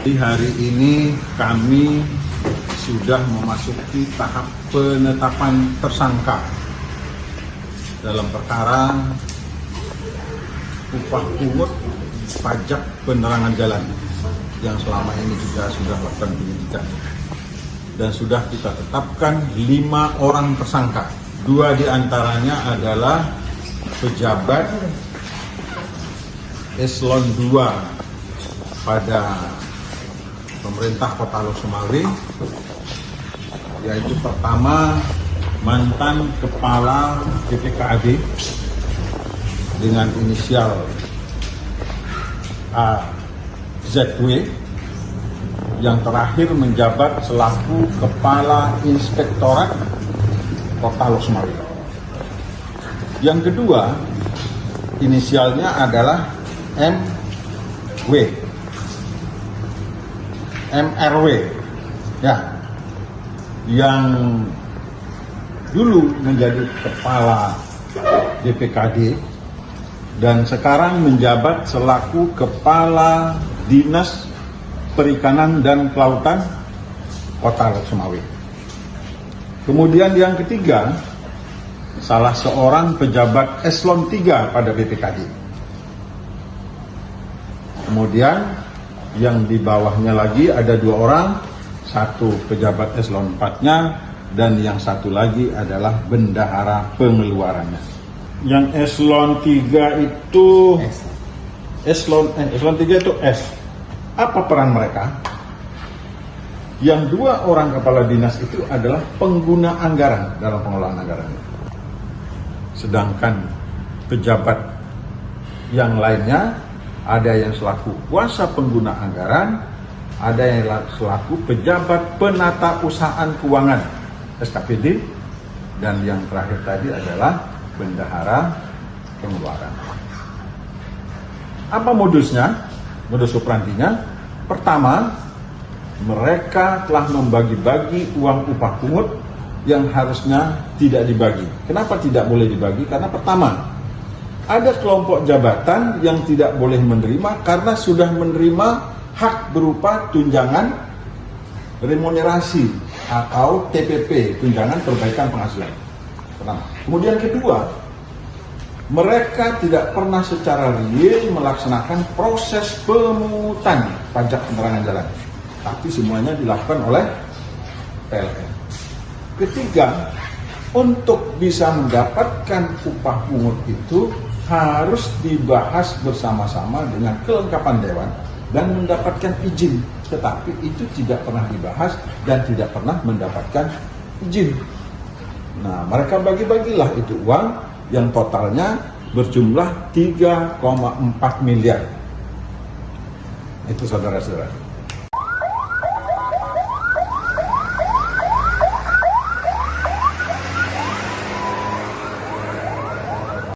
Di hari ini kami sudah memasuki tahap penetapan tersangka dalam perkara upah pungut pajak penerangan jalan yang selama ini juga sudah melakukan penyidikan, dan sudah kita tetapkan 5 orang tersangka. 2 diantaranya adalah pejabat eselon 2 pada pemerintah Kota Lok-Sumawwe, yaitu pertama mantan kepala BPKAD dengan inisial AZW, yang terakhir menjabat selaku Kepala Inspektorat Kota Lok-Sumawwe. Yang kedua, inisialnya adalah MRW, ya, yang dulu menjadi kepala BPKD dan sekarang menjabat selaku Kepala Dinas Perikanan dan Kelautan Kota Lok-Sumawwe. Kemudian yang ketiga, salah seorang pejabat eselon 3 pada BPKD. Kemudian yang di bawahnya lagi ada 2 orang, satu pejabat eselon 4-nya dan yang satu lagi adalah bendahara pengeluarannya. Yang eselon 3 itu eselon 3 itu S. Apa peran mereka? Yang 2 orang kepala dinas itu adalah pengguna anggaran dalam pengelolaan anggaran. Sedangkan pejabat yang lainnya ada yang selaku kuasa pengguna anggaran, ada yang selaku pejabat penata usahaan keuangan SKPD, dan yang terakhir tadi adalah bendahara pengeluaran. Apa modusnya? Modus operandinya, pertama, mereka telah membagi-bagi uang upah pungut yang harusnya tidak dibagi. Kenapa tidak boleh dibagi? Karena pertama, ada kelompok jabatan yang tidak boleh menerima karena sudah menerima hak berupa tunjangan remunerasi atau TPP, tunjangan perbaikan penghasilan. Pertama. Kemudian kedua, mereka tidak pernah secara real melaksanakan proses pemungutan pajak penerangan jalan, tapi semuanya dilakukan oleh PLN. Ketiga, untuk bisa mendapatkan upah pungut itu harus dibahas bersama-sama dengan kelengkapan dewan dan mendapatkan izin, tetapi itu tidak pernah dibahas dan tidak pernah mendapatkan izin. Nah, mereka bagi-bagilah itu uang yang totalnya berjumlah 3,4 miliar. Itu saudara-saudara.